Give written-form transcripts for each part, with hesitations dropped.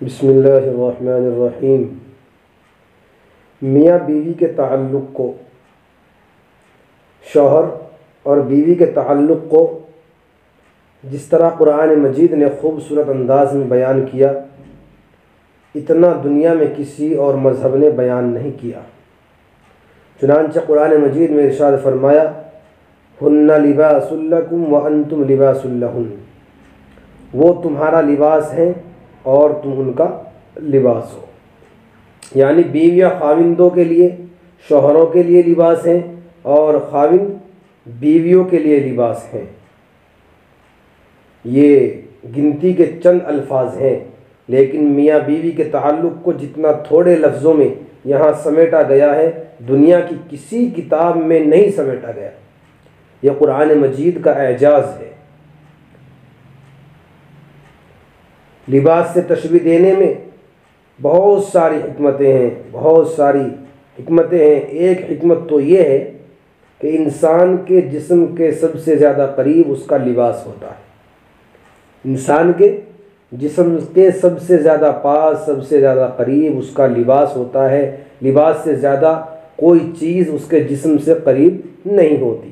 بسم اللہ الرحمن الرحیم۔ میاں بیوی کے تعلق کو، شوہر اور بیوی کے تعلق کو جس طرح قرآن مجید نے خوبصورت انداز میں بیان کیا، اتنا دنیا میں کسی اور مذہب نے بیان نہیں کیا۔ چنانچہ قرآن مجید میں ارشاد فرمایا، ہن لباس لکم وانتم لباس لہن، وہ تمہارا لباس ہیں اور تم ان کا لباس ہو۔ یعنی بیویاں خاوندوں کے لیے، شوہروں کے لیے لباس ہیں اور خاوند بیویوں کے لیے لباس ہیں۔ یہ گنتی کے چند الفاظ ہیں، لیکن میاں بیوی کے تعلق کو جتنا تھوڑے لفظوں میں یہاں سمیٹا گیا ہے، دنیا کی کسی کتاب میں نہیں سمیٹا گیا۔ یہ قرآن مجید کا اعجاز ہے۔ لباس سے تشبیہ دینے میں بہت ساری حکمتیں ہیں، ایک حکمت تو یہ ہے کہ انسان کے جسم کے سب سے زیادہ قریب اس کا لباس ہوتا ہے۔ انسان کے جسم کے سب سے زیادہ پاس، سب سے زیادہ قریب اس کا لباس ہوتا ہے۔ لباس سے زیادہ کوئی چیز اس کے جسم سے قریب نہیں ہوتی۔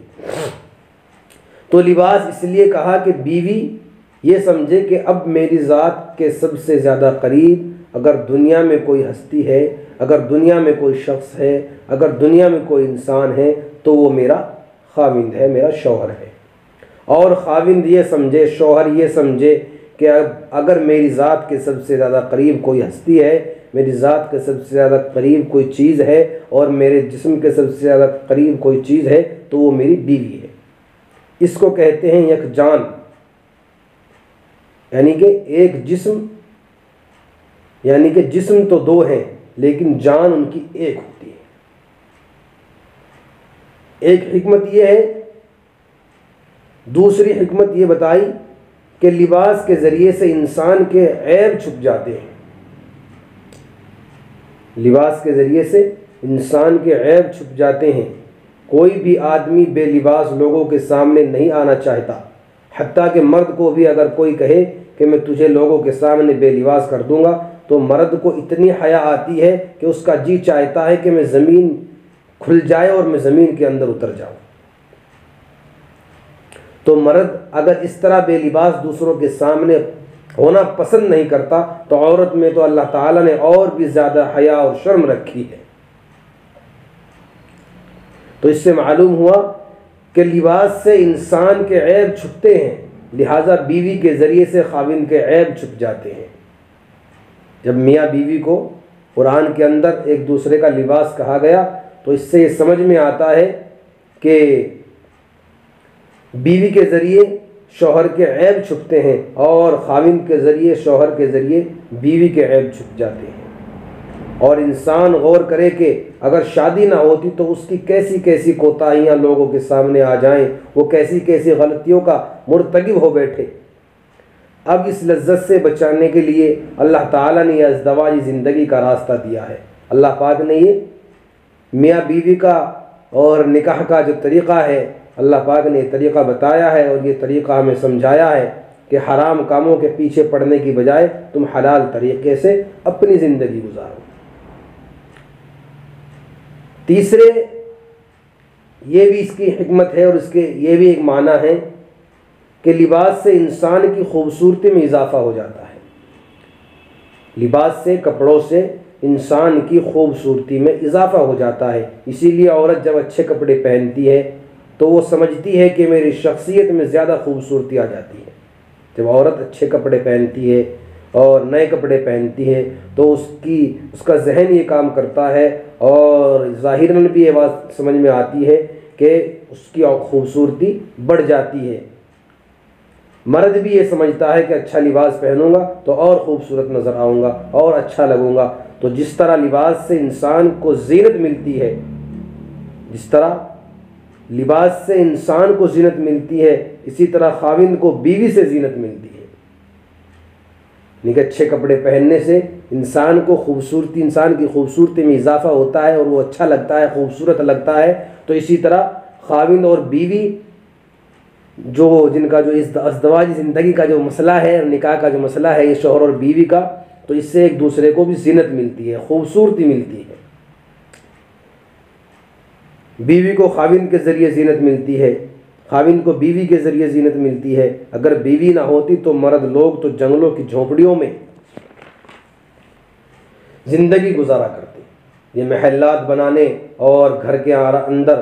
تو لباس اس لیے کہا کہ بیوی یہ سمجھے کہ اب میری ذات کے سب سے زیادہ قریب اگر دنیا میں کوئی ہستی ہے، اگر دنیا میں کوئی شخص ہے، اگر دنیا میں کوئی انسان ہے تو وہ میرا خاوند ہے، میرا شوہر ہے۔ اور خاوند یہ سمجھے، شوہر یہ سمجھے کہ اگر میری ذات کے سب سے زیادہ قریب کوئی ہستی ہے، میری ذات کے سب سے زیادہ قریب کوئی چیز ہے اور میرے جسم کے سب سے زیادہ قریب کوئی چیز ہے تو وہ میری بیوی ہے۔ اس کو کہتے ہیں یک جان، یعنی کہ ایک جسم، یعنی کہ جسم تو دو ہیں لیکن جان ان کی ایک ہوتی ہے۔ ایک حکمت یہ ہے۔ دوسری حکمت یہ بتائی کہ لباس کے ذریعے سے انسان کے عیب چھپ جاتے ہیں۔ لباس کے ذریعے سے انسان کے عیب چھپ جاتے ہیں۔ کوئی بھی آدمی بے لباس لوگوں کے سامنے نہیں آنا چاہتا، حتیٰ کہ مرد کو بھی اگر کوئی کہے کہ میں تجھے لوگوں کے سامنے بے لباس کر دوں گا تو مرد کو اتنی حیا آتی ہے کہ اس کا جی چاہتا ہے کہ میں زمین کھل جائے اور میں زمین کے اندر اتر جاؤں۔ تو مرد اگر اس طرح بے لباس دوسروں کے سامنے ہونا پسند نہیں کرتا تو عورت میں تو اللہ تعالیٰ نے اور بھی زیادہ حیا اور شرم رکھی ہے۔ تو اس سے معلوم ہوا کہ لباس سے انسان کے عیب چھپتے ہیں، لہٰذا بیوی کے ذریعے سے خاوند کے عیب چھپ جاتے ہیں۔ جب میاں بیوی کو قرآن کے اندر ایک دوسرے کا لباس کہا گیا تو اس سے یہ سمجھ میں آتا ہے کہ بیوی کے ذریعے شوہر کے عیب چھپتے ہیں اور خاوند کے ذریعے، شوہر کے ذریعے بیوی کے عیب چھپ جاتے ہیں۔ اور انسان غور کرے کہ اگر شادی نہ ہوتی تو اس کی کیسی کیسی کوتاہیاں لوگوں کے سامنے آ جائیں، وہ کیسی کیسی غلطیوں کا مرتکب ہو بیٹھے۔ اب اس لذت سے بچانے کے لیے اللہ تعالیٰ نے یہ ازدواجی زندگی کا راستہ دیا ہے۔ اللہ پاک نے یہ میاں بیوی کا اور نکاح کا جو طریقہ ہے، اللہ پاک نے یہ طریقہ بتایا ہے اور یہ طریقہ ہمیں سمجھایا ہے کہ حرام کاموں کے پیچھے پڑنے کی بجائے تم حلال طریقے سے اپنی زندگی گزارو۔ تیسرے، یہ بھی اس کی حکمت ہے اور اس کے یہ بھی ایک معنی ہے کہ لباس سے انسان کی خوبصورتی میں اضافہ ہو جاتا ہے۔ لباس سے، کپڑوں سے انسان کی خوبصورتی میں اضافہ ہو جاتا ہے۔ اسی لیے عورت جب اچھے کپڑے پہنتی ہے تو وہ سمجھتی ہے کہ میری شخصیت میں زیادہ خوبصورتی آ جاتی ہے۔ جب عورت اچھے کپڑے پہنتی ہے اور نئے کپڑے پہنتی ہے تو اس کا ذہن یہ کام کرتا ہے اور ظاہراً بھی یہ بات سمجھ میں آتی ہے کہ اس کی خوبصورتی بڑھ جاتی ہے۔ مرد بھی یہ سمجھتا ہے کہ اچھا لباس پہنوں گا تو اور خوبصورت نظر آؤں گا اور اچھا لگوں گا۔ تو جس طرح لباس سے انسان کو زینت ملتی ہے، جس طرح لباس سے انسان کو زینت ملتی ہے، اسی طرح خاوند کو بیوی سے زینت ملتی ہے۔ یعنی کہ اچھے کپڑے پہننے سے انسان کی خوبصورتی میں اضافہ ہوتا ہے اور وہ اچھا لگتا ہے، خوبصورت لگتا ہے۔ تو اسی طرح خاوند اور بیوی جن کا جو ازدواجی زندگی کا جو مسئلہ ہے، نکاح کا جو مسئلہ ہے، یہ شوہر اور بیوی کا، تو اس سے ایک دوسرے کو بھی زینت ملتی ہے، خوبصورتی ملتی ہے۔ بیوی کو خاوند کے ذریعے زینت ملتی ہے، خاوند کو بیوی کے ذریعے زینت ملتی ہے۔ اگر بیوی نہ ہوتی تو مرد لوگ تو جنگلوں کی جھونپڑیوں میں زندگی گزارا کرتے۔ یہ محلات بنانے اور گھر کے اندر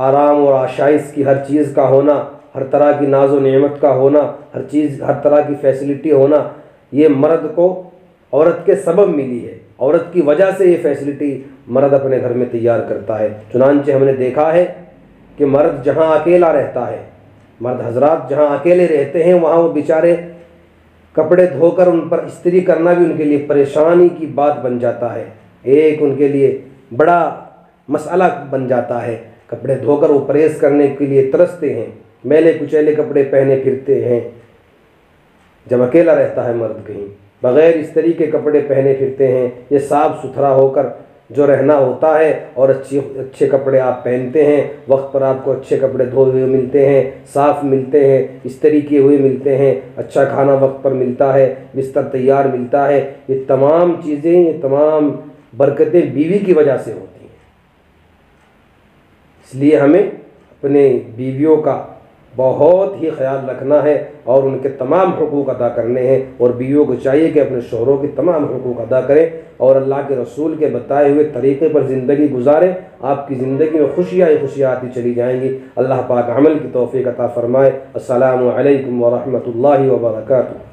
آرام اور آشائش کی ہر چیز کا ہونا، ہر طرح کی ناز و نعمت کا ہونا، ہر طرح کی فیسلٹی ہونا، یہ مرد کو عورت کے سبب ملی ہے۔ عورت کی وجہ سے یہ فیسلٹی مرد اپنے گھر میں تیار کرتا ہے۔ چنانچہ ہم نے دیکھا ہے کہ مرد جہاں اکیلا رہتا ہے، مرد حضرات جہاں اکیلے رہتے ہیں، وہاں وہ بیچارے کپڑے دھو کر ان پر استری کرنا بھی ان کے لیے پریشانی کی بات بن جاتا ہے، ایک ان کے لیے بڑا مسئلہ بن جاتا ہے۔ کپڑے دھو کر وہ پریس کرنے کے لیے ترستے ہیں، میلے کچیلے کپڑے پہنے پھرتے ہیں۔ جب اکیلا رہتا ہے مرد کہیں، بغیر استری کے کپڑے پہنے پھرتے ہیں۔ یہ صاف ستھرا ہو کر جو رہنا ہوتا ہے، اور اچھے کپڑے آپ پہنتے ہیں، وقت پر آپ کو اچھے کپڑے دھوئے ہوئے ملتے ہیں، صاف ملتے ہیں، استری کیے ہوئے ملتے ہیں، اچھا کھانا وقت پر ملتا ہے، بستر تیار ملتا ہے۔ یہ تمام چیزیں، یہ تمام برکتیں بیوی کی وجہ سے ہوتی ہیں۔ اس لیے ہمیں اپنے بیویوں کا بہت ہی خیال رکھنا ہے اور ان کے تمام حقوق ادا کرنے ہیں، اور بیویوں کو چاہیے کہ اپنے شوہروں کے تمام حقوق ادا کریں اور اللہ کے رسول کے بتائے ہوئے طریقے پر زندگی گزاریں۔ آپ کی زندگی میں خوشیاں ہی خوشیاں آتی چلی جائیں گی۔ اللہ پاک عمل کی توفیق عطا فرمائے۔ السلام علیکم ورحمۃ اللہ وبرکاتہ۔